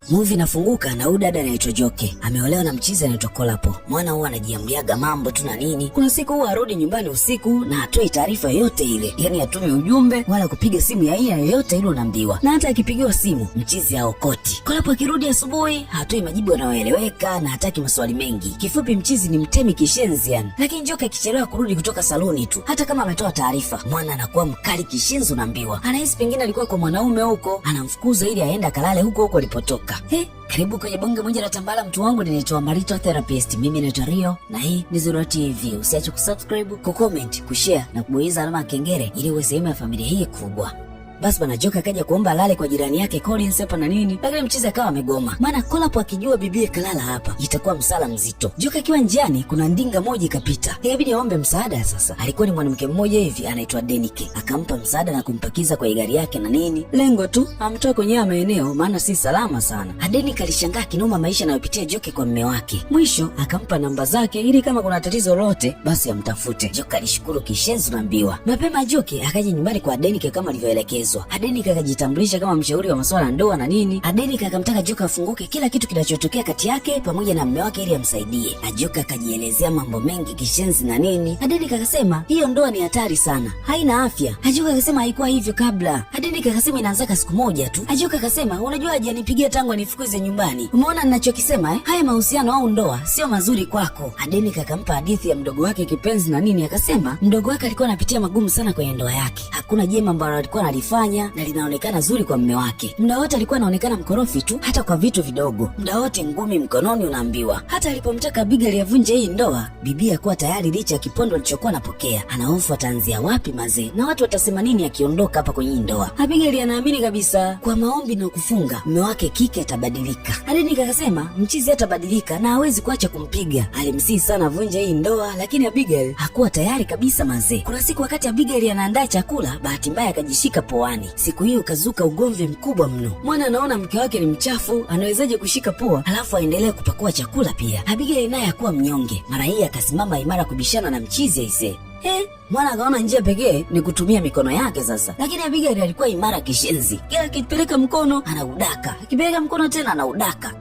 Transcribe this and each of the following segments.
Movie inafunguka na huyu dada anaitwa Joke. Ameolewa na mchizi anaitwa Kolapo. Mwana huwa anajiamliaga mambo tu na nini. Kuna siku huwa arudi nyumbani usiku na hatoi taarifa yoyote ile. Yaani atume ujumbe wala kupiga simu ya aina yoyote ile unaambiwa. Na hata akipigiwa simu mchizi haokoti. Kolapo akirudi asubuhi hatoi majibu yanayoeleweka na hataki maswali mengi. Kifupi mchizi ni mtemi kishenzi yani. Lakini Joke akichelewa kurudi kutoka saloni tu, hata kama ametoa taarifa, mwana anakuwa mkali kishenzi unaambiwa. Anahisi pengine alikuwa kwa mwanaume huko, anamfukuza ili aende akalale huko alipotoka. Karibu kwenye bonge moja la tambala mtu wangu, ninaitwa Marito Therapist. Mimi naitwa Rio na hii ni Zura TV. Usiache kusubscribe, kucomment, kushare na kubonyeza alama ya kengele ili uwe sehemu ya familia hii kubwa. Basi bana Joke akaja kuomba alale kwa jirani yake Collins hapa na nini, lakini mchizi akawa amegoma. Maana Kolapo akijua bibie kalala hapa itakuwa msala mzito. Joke akiwa njiani kuna ndinga moja ikapita. Ikabidi aombe msaada sasa. Alikuwa ni mwanamke mmoja hivi anaitwa Denike. Akampa msaada na kumpakiza kwa gari yake na nini. Lengo tu amtoe kwenye maeneo maana si salama sana. Denike alishangaa kinoma maisha anayopitia Joke kwa mume wake. Mwisho akampa namba zake ili kama kuna tatizo lolote basi amtafute. Joke alishukuru kishenzi naambiwa. Mapema Joke akaja nyumbani kwa Denike kama alivyoelekezwa. Denike akajitambulisha kama mshauri wa masuala ya ndoa na nini. Denike akamtaka Joke afunguke kila kitu kinachotokea kati yake pamoja na mume wake ili amsaidie. Joke akajielezea mambo mengi kishenzi na nini. Denike akasema hiyo ndoa ni hatari sana, haina afya. Joke akasema haikuwa hivyo kabla. Denike akasema inaanzaka siku moja tu. Joke akasema unajua hajanipigia tangu anifukuze nyumbani. Umeona ninachokisema haya mahusiano au ndoa sio mazuri kwako. Denike akampa hadithi ya mdogo wake kipenzi na nini, akasema mdogo wake alikuwa anapitia magumu sana kwenye ndoa yake. Hakuna jema ambalo alikuwa analifanya na linaonekana zuri kwa mume wake. Muda wote alikuwa anaonekana mkorofi tu hata kwa vitu vidogo. Muda wote ngumi mkononi unaambiwa. Hata alipomtaka Abigail avunje hii ndoa, bibi hakuwa tayari licha ya kipondo alichokuwa anapokea. Anahofu ataanzia wapi mazee na watu watasema nini akiondoka hapa kwenye ndoa. Abigail anaamini kabisa kwa maombi na kufunga mume wake kike atabadilika. Denike akasema mchizi atabadilika na hawezi kuacha kumpiga. Alimsihi sana avunje hii ndoa lakini Abigail hakuwa tayari kabisa mazee. Kuna siku wakati Abigail anaandaa chakula, bahati mbaya akajishika poani. Siku hiyo ukazuka ugomvi mkubwa mno. Mwana anaona mke wake ni mchafu, anawezaje kushika pua alafu aendelee kupakua chakula pia. Abigail naye hakuwa mnyonge. Mara hii akasimama imara kubishana na mchizi aisee. Mwana akaona njia pekee ni kutumia mikono yake sasa. Lakini Abigail alikuwa imara kishenzi. Kila akipeleka mkono anaudaka, akipeleka mkono tena anaudaka.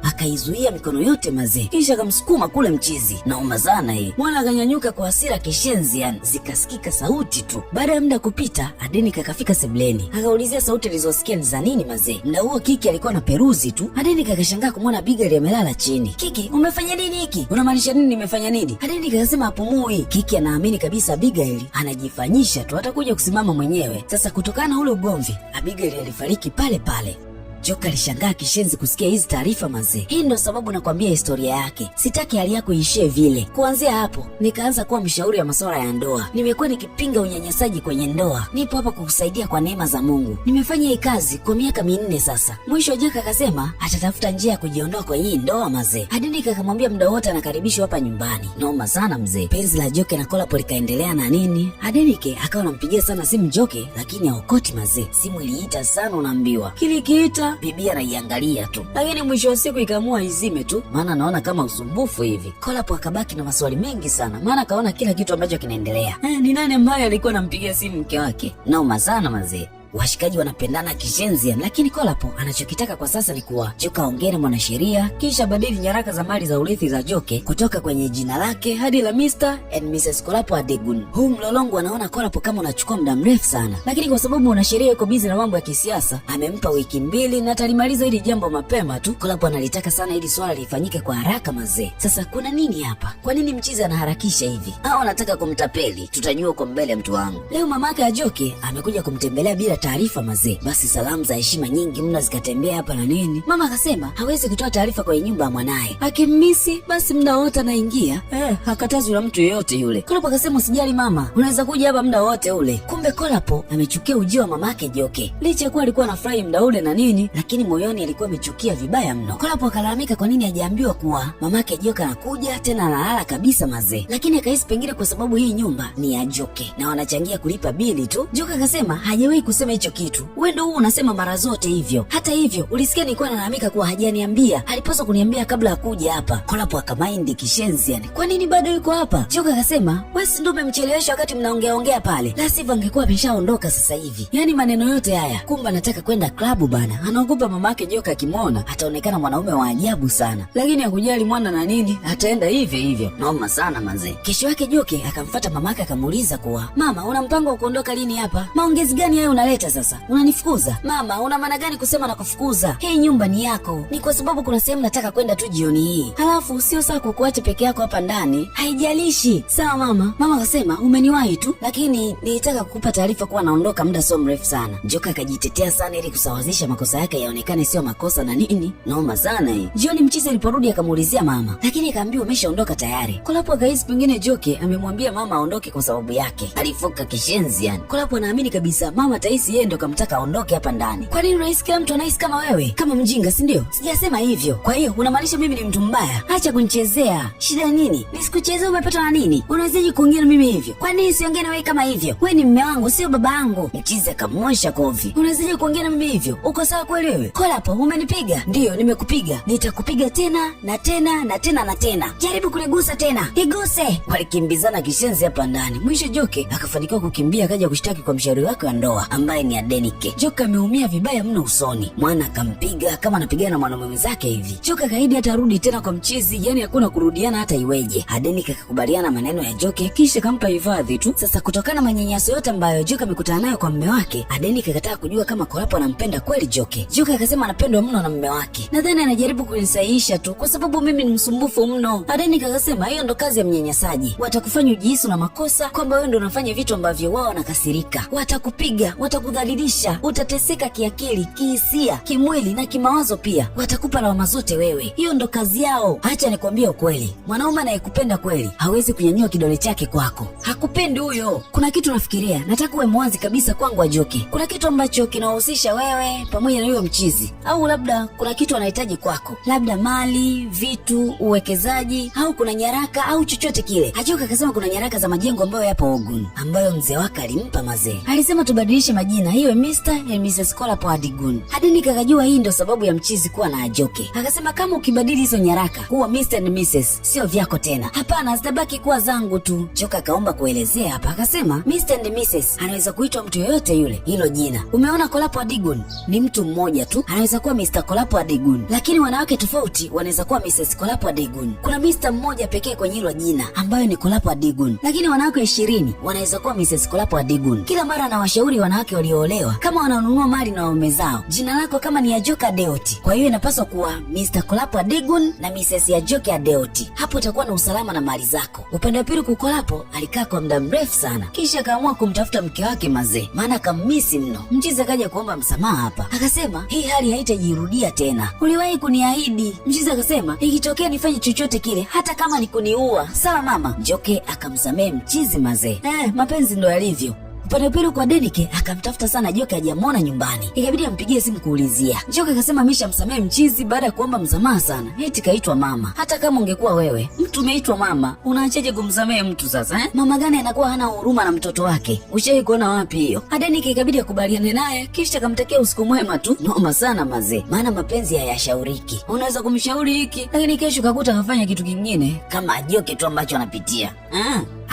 Akaizuia mikono yote mazee, kisha akamsukuma kule mchizi na umazana Mwana akanyanyuka kwa hasira kishenzi yani. Zikasikika sauti tu. Baada ya muda kupita, Denike akafika sebuleni. Akaulizia sauti alizosikia ni za nini mazee. Muda huo Kiki alikuwa na peruzi tu. Denike akashangaa kumwona Abigail amelala chini. Kiki, umefanya nini hiki? Unamaanisha nini nimefanya nini? Denike akasema hapumui. Kiki anaamini kabisa Abigail anajifanyisha tu, atakuja kusimama mwenyewe. Sasa kutokana na ule ugomvi, Abigail alifariki pale pale. Joke alishangaa kishenzi kusikia hizi taarifa mazee. Hii ndo sababu nakwambia historia yake. Sitaki hali yako iishie vile. Kuanzia hapo nikaanza kuwa mshauri wa masuala ya ndoa. Nimekuwa nikipinga unyanyasaji kwenye ndoa. Nipo hapa kukusaidia kwa neema za Mungu. Nimefanya hii kazi kwa miaka 4 sasa. Mwisho Joke akasema atatafuta njia ya kujiondoa kwa hii ndoa mazee. Denike akamwambia muda wote anakaribishwa hapa nyumbani. Noma sana mzee. Penzi la Joke na Kolapo likaendelea na nini. Denike akawa anampigia sana simu Joke lakini haokoti mazee. Simu iliita sana unaambiwa. Kilikiita bibi anaiangalia tu. Lakini mwisho wa siku ikaamua izime tu, maana anaona kama usumbufu hivi. Kolapo akabaki na maswali mengi sana, maana kaona kila kitu ambacho kinaendelea. Ni nani ambaye alikuwa anampigia simu mke wake? Naoma sana mazee. Washikaji wanapendana kishenzi, lakini Kolapo anachokitaka kwa sasa ni kuwa Joke aongee na mwanasheria kisha badili nyaraka za mali za urithi za Joke kutoka kwenye jina lake hadi la Mr. and Mrs. Kolapo Adegun. Huu mlolongo anaona Kolapo kama unachukua muda mrefu sana, lakini kwa sababu mwanasheria yuko busy na mambo ya kisiasa, amempa wiki 2 na atalimaliza hili jambo mapema tu. Kolapo analitaka sana hili swala lifanyike kwa haraka mazee. Sasa kuna nini hapa? Kwa nini mchizi anaharakisha hivi? Au anataka kumtapeli? Tutajua uko mbele mtu wangu. Leo mamake ya Joke amekuja kumtembelea bila taarifa mazee. Basi salamu za heshima nyingi mna zikatembea hapa na nini. Mama akasema hawezi kutoa taarifa kwenye nyumba ya mwanae. Akimmisi basi muda wote anaingia. Hakatazwi na mtu yeyote yule. Kolapo akasema usijali mama, unaweza kuja hapa muda wote ule. Kumbe Kolapo amechukia ujio wa mamake Joke. Licha kuwa alikuwa anafurahi muda ule na nini, lakini moyoni alikuwa amechukia vibaya mno. Kolapo akalalamika kwa nini hajaambiwa kuwa mamake Joke anakuja tena analala kabisa mazee. Lakini akahisi pengine kwa sababu hii nyumba ni ya Joke na wanachangia kulipa bili tu. Joke akasema hajawahi kusema usiseme hicho kitu. Wewe ndio unasema mara zote hivyo. Hata hivyo, ulisikia nilikuwa nalalamika kuwa hajaniambia. Alipaswa kuniambia kabla ya kuja hapa. Kolapo akamaindi kishenzi yani. Kwa nini bado yuko hapa? Joka akasema, wewe si ndio umemchelewesha wakati mnaongea pale. La sivyo angekuwa ameshaondoka sasa hivi. Yaani maneno yote haya. Kumbe anataka kwenda klabu bana. Anaogopa mamake Joka akimwona ataonekana mwanaume wa ajabu sana. Lakini hakujali mwana na nini, ataenda hivyo hivyo. Noma sana manze. Kesho yake Joke akamfuata mamake akamuuliza kuwa, "Mama, una mpango wa kuondoka lini hapa? Maongezi gani hayo unaleta sasa? Unanifukuza?" "Mama, una maana gani kusema na kufukuza? Hii nyumba ni yako. Ni kwa sababu kuna sehemu nataka kwenda tu jioni hii. Halafu sio sawa kukuacha peke yako hapa ndani." "Haijalishi." "Sawa mama." Mama akasema, "Umeniwahi tu, lakini nilitaka kukupa taarifa kuwa naondoka muda sio mrefu sana." Joka akajitetea sana ili kusawazisha makosa yake yaonekane sio makosa na nini. Noma sana hii. Jioni mchizi aliporudi akamuulizia mama, lakini akaambiwa umeshaondoka tayari. Kolapo akahisi pengine Joke amemwambia mama aondoke kwa sababu yake. Alifoka kishenzi yani. Kolapo anaamini kabisa mama tahisi yeye ndo kamtaka aondoke hapa ndani. Kwa nini rais kila mtu anahisi kama wewe? Kama mjinga, si ndio? Sijasema hivyo. Kwa hiyo unamaanisha mimi ni mtu mbaya? Acha kunichezea. Shida nini? Nisikuchezea umepata na nini? Unawezaje kuongea na mimi hivyo? Kwa nini siongee na wewe kama hivyo? Wewe ni mume wangu, sio baba yangu. Mchizi akamwosha kofi. Unawezaje kuongea na mimi hivyo? Uko sawa kweli wewe? Kolapo, umenipiga? Ndio, nimekupiga. Nitakupiga tena na tena na tena na tena. Jaribu kunigusa tena. Iguse. Walikimbizana kishenzi hapa ndani. Mwisho Joke akafanikiwa kukimbia akaja kushtaki kwa mshauri wake wa ndoa ambaye ni Adenike. Joke ameumia vibaya mno usoni. Mwana akampiga kama anapigana na mwanaume mwenzake hivi. Joke akaahidi hatarudi tena kwa mchizi, yani hakuna kurudiana hata iweje. Adenike akakubaliana maneno ya Joke kisha kampa hifadhi tu. Sasa kutokana na manyanyaso yote ambayo Joke amekutana nayo kwa mume wake, Adenike akataka kujua kama Kolapo anampenda kweli Joke. Joke akasema anapendwa mno na mume wake. Nadhani anajaribu kunisahihisha tu kwa sababu mimi ni msumbufu mno. Adenike akasema hiyo ndo kazi ya mnyanyasaji. Watakufanya ujihisi na makosa kwamba wewe ndo unafanya vitu ambavyo wao wanakasirika. Watakupiga, watakudhalilisha, utateseka kiakili, kihisia, kimwili na kimawazo pia. Watakupa lawama zote wewe. Hiyo ndo kazi yao. Acha nikwambie ukweli. Mwanaume anayekupenda kweli hawezi kunyanyua kidole chake kwako. Hakupendi huyo. Kuna kitu nafikiria. Nataka uwe mwazi kabisa kwangu Joke. Kuna kitu ambacho kinahusisha wewe pamoja na huyo mchizi. Au labda kuna kitu anahitaji kwako. Labda mali, vitu, uwekezaji, au kuna nyaraka au chochote kile. Joke akasema kuna nyaraka za majengo ambayo yapo Ogun, ambayo mzee wake alimpa mazee. Alisema tubadilishe majina, hiyo Mr. and Mrs. Kolapo Adigun. Adenike akajua hii ndio sababu ya mchizi kuwa na Joke. Akasema kama ukibadili hizo nyaraka kuwa Mr. and Mrs. sio vyako tena. Hapana, zitabaki kuwa zangu tu. Joke akaomba kuelezea hapa. Akasema Mr. and Mrs. anaweza kuitwa mtu yoyote yule. Hilo jina. Umeona Kolapo Adigun ni mtu mmoja tu. Anaweza kuwa Mr. Kolapo Adigun. Lakini wanawake tofauti wanaweza kuwa Mrs. Kolapo Adigun. Kuna Mr. mmoja pekee kwenye hilo jina ambayo ni Kolapo Adigun. Lakini wanawake 20 wanaweza kuwa Mrs. Kolapo Adigun. Kila mara anawashauri wanawake walioolewa kama wananunua mali na waume zao, jina lako kama ni Ajoke Adeoti. Kwa hiyo inapaswa kuwa Mr. Kolapo Adigun na Mrs. Ajoke Adeoti. Hapo utakuwa na usalama na mali zako. Upande wa pili Kolapo alikaa kwa muda mrefu sana. Kisha akaamua kumtafuta mke wake mazee. Maana akammisi mno. Mchizi akaja kuomba msamaha hapa. Akasema hii hali haitajirudia tena. Uliwahi kuniahidi. Mchizi akasema ikitokea nifanye chochote kile hata kama ni kuniua. Sawa mama. Joke akamsamehe mchizi mazee. Mapenzi ndo yalivyo. Upande pili kwa Adenike akamtafuta sana Joke hajamuona nyumbani. Ikabidi ampigie simu kuulizia. Joke akasema ameshamsamehe mchizi baada ya kuomba msamaha sana. Eti kaitwa mama. Hata kama ungekuwa wewe, mtu umeitwa mama, unaachaje kumsamehe mtu sasa Mama gani anakuwa hana huruma na mtoto wake? Ushawahi kuona wapi hiyo? Adenike ikabidi akubaliane naye kisha akamtakia usiku mwema tu. Noma sana mazee. Maana mapenzi hayashauriki. Unaweza kumshauri hiki, lakini kesho kakuta kafanya kitu kingine kama Joke tu ambacho anapitia.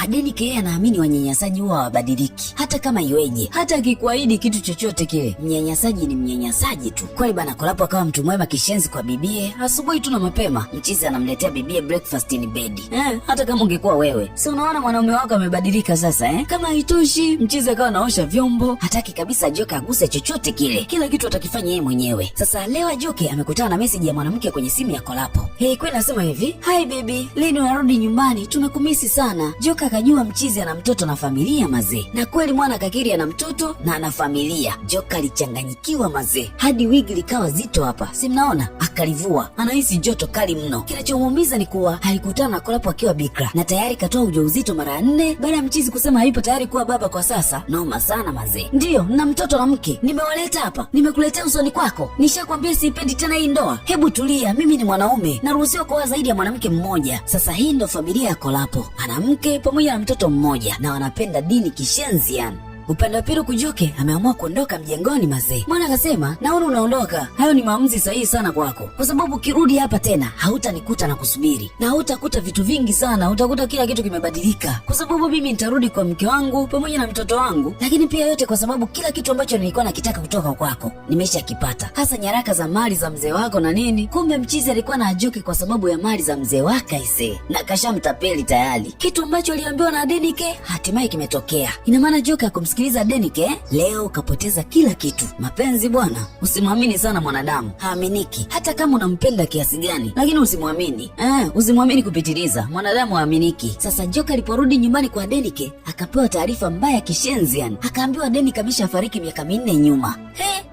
Adenike yeye anaamini wanyanyasaji huwa hawabadiliki hata kama iweje. Hata akikuahidi kitu chochote kile, mnyanyasaji ni mnyanyasaji tu. Kweli bana Kolapo akawa mtu mwema kishenzi kwa bibie. Asubuhi tu na mapema mchizi anamletea bibie breakfast in bed. Hata kama ungekuwa wewe, si unaona mwanaume wako amebadilika sasa Kama haitoshi, mchizi akawa anaosha vyombo, hataki kabisa Joke aguse chochote kile. Kila kitu atakifanya yeye mwenyewe. Sasa leo Joke amekutana na message ya mwanamke kwenye simu ya Kolapo. Kweli nasema hivi, "Hi baby, lini unarudi nyumbani? Tumekumisi sana." Joke akajua mchizi ana mtoto na familia mazee. Na kweli mwana kakiri ana mtoto na ana familia. Joke alichanganyikiwa mazee. Hadi wigi likawa zito hapa. Si mnaona? Akalivua. Anahisi joto kali mno. Kinachomuumiza ni kuwa alikutana na Kolapo akiwa bikra na tayari katoa ujauzito mara 4 baada ya mchizi kusema hayupo tayari kuwa baba kwa sasa. Noma sana mazee. Ndio, na mtoto na mke. Nimewaleta hapa. Nimekuletea usoni kwako. Nishakwambia siipendi tena hii ndoa. Hebu tulia, mimi ni mwanaume. Naruhusiwa kuoa zaidi ya mwanamke mmoja. Sasa hii ndo familia ya Kolapo. Ana mke pamoja na mtoto mmoja na wanapenda dini kishenzi yani. Upande wa pili Kujoke ameamua kuondoka mjengoni mazee. Mwana akasema, naona unaondoka, hayo ni maamuzi sahihi sana kwako, kwa sababu ukirudi hapa tena hautanikuta na kusubiri, na hautakuta vitu vingi sana, utakuta kila kitu kimebadilika, kwa sababu mimi nitarudi kwa mke wangu pamoja na mtoto wangu, lakini pia yote kwa sababu kila kitu ambacho nilikuwa nakitaka kutoka kwako nimeshakipata, hasa nyaraka za mali za mzee wako na nini. Kumbe mchizi alikuwa na Ajoke kwa sababu ya mali za mzee wake ise, na kashamtapeli tayari. Kitu ambacho aliambiwa na Adenike hatimaye kimetokea. Ina maana Ajoke akumsikiliza Adenike, leo kapoteza kila kitu. Mapenzi bwana, usimwamini sana mwanadamu, haaminiki. Hata kama unampenda kiasi gani, lakini usimwamini. Usimwamini kupitiliza, mwanadamu haaminiki. Sasa Ajoke aliporudi nyumbani kwa Adenike akapewa taarifa mbaya kishenzi, yani akaambiwa Adenike ameshafariki miaka 4 nyuma.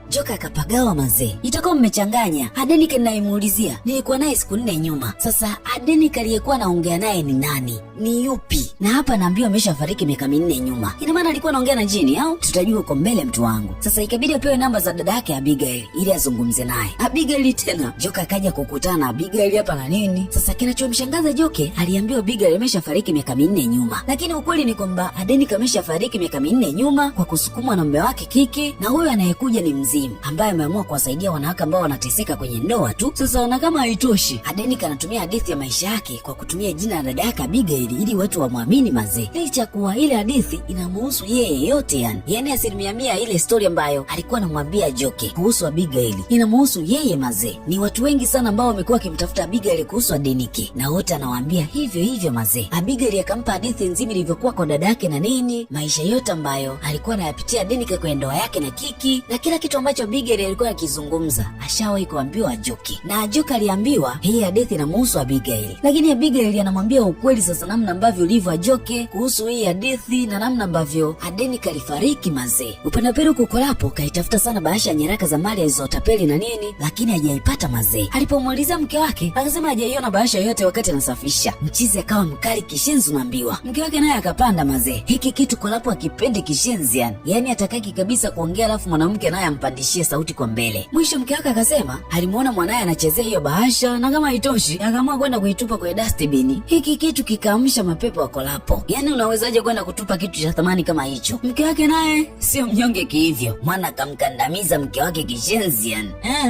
Ajoke akapagawa mazee. Itakuwa mmechanganya. Adenike ninayemuulizia nilikuwa naye siku 4 nyuma. Sasa Adenike aliyekuwa naongea naye ni nani? Ni yupi? Na hapa naambiwa ameshafariki miaka 4 nyuma. Ina maana alikuwa anaongea na jini au? Tutajua uko mbele mtu wangu. Sasa ikabidi apewe namba za dada yake Abigail ili azungumze naye. Abigail tena. Ajoke akaja kukutana na Abigail hapa na nini? Sasa kinachomshangaza Ajoke, aliambiwa Abigail ameshafariki miaka 4 nyuma. Lakini ukweli ni kwamba Adenike ameshafariki miaka 4 nyuma kwa kusukumwa na mume wake Kiki, na huyo anayekuja ni mzimu ambaye ameamua kuwasaidia wanawake ambao wanateseka kwenye ndoa tu. Sasa na kama haitoshi, Adenike anatumia hadithi ya maisha yake kwa kutumia jina la dada yake Abigail ili watu wamwamini mazee. Licha kuwa ile hadithi inamuhusu yeye yote, yani 100% ile story ambayo alikuwa anamwambia Ajoke kuhusu Abigail inamuhusu yeye mazee. Ni watu wengi sana ambao wamekuwa wakimtafuta Abigail kuhusu Adenike, na wote anawaambia hivyo hivyo mazee. Abigail akampa hadithi nzima ilivyokuwa kwa dada yake na nini, maisha yote ambayo alikuwa anayapitia Adenike kwenye ndoa yake na Kiki, na kila kitu ambacho Abigail alikuwa akizungumza ashawahi kuambiwa Ajoke, na Ajoke aliambiwa hii hadithi inamuhusu Abigail, lakini Abigail anamwambia ukweli sasa namna ambavyo ulivyo Ajoke kuhusu hii hadithi na namna ambavyo Adenike alifariki mazee. Upande wa pili Kukolapo kaitafuta sana bahasha ya nyaraka za mali alizotapeli na nini, lakini hajaipata mazee. Alipomuuliza mke wake akasema hajaiona bahasha yote wakati anasafisha. Mchizi akawa mkali kishenzi, unaambiwa. Mke wake naye akapanda mazee. Hiki kitu Kolapo akipende kishenzi, yani atakaki kabisa kuongea alafu mwanamke naye ampandishie sauti kwa mbele. Mwisho mke wake akasema alimuona mwanae anachezea hiyo bahasha, na kama haitoshi akaamua kwenda kuitupa kwenye dustbin. Hiki kitu kikaamsha mapepo ya Kolapo. Yani unawezaje kwenda kutupa kitu cha thamani kama hicho? Mke wake naye sio mnyonge kihivyo, mwana akamkandamiza mke wake kishenzi.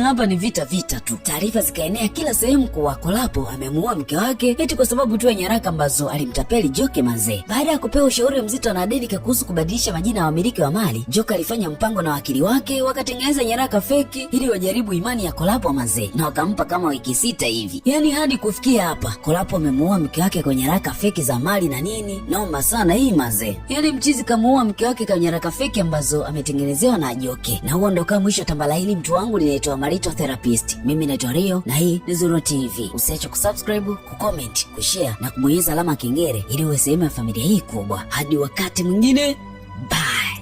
Hapa ni vita tu. Taarifa zikaenea kila sehemu kuwa Kolapo amemuua mke wake eti kwa sababu tu ya nyaraka ambazo alimtapeli Ajoke mazee. Baada ya kupewa ushauri mzito na Adenike kuhusu kubadilisha majina ya wamiliki wa mali, Ajoke alifanya mpango na wakili wake, wakatengeneza nyaraka feki ili wajaribu imani ya Kolapo mazee, na wakampa kama wiki 6 hivi. Yani hadi kufikia hapa Kolapo amemuua mke wake kwa nyaraka feki za mali na nini. Noma sana hii mazee. Yani mchizi kamuua mke wake kwa nyaraka feki ambazo ametengenezewa na Ajoke. Na huo ndo kama mwisho tambala hili mtu wangu linaitwa Marito Therapist. Mimi naitwa Rio na hii ni Zuro TV. Usiache kusubscribe, kucomment, kushare na kubonyeza alama kengele ili uwe sehemu ya familia hii kubwa. Hadi wakati mwingine, bye.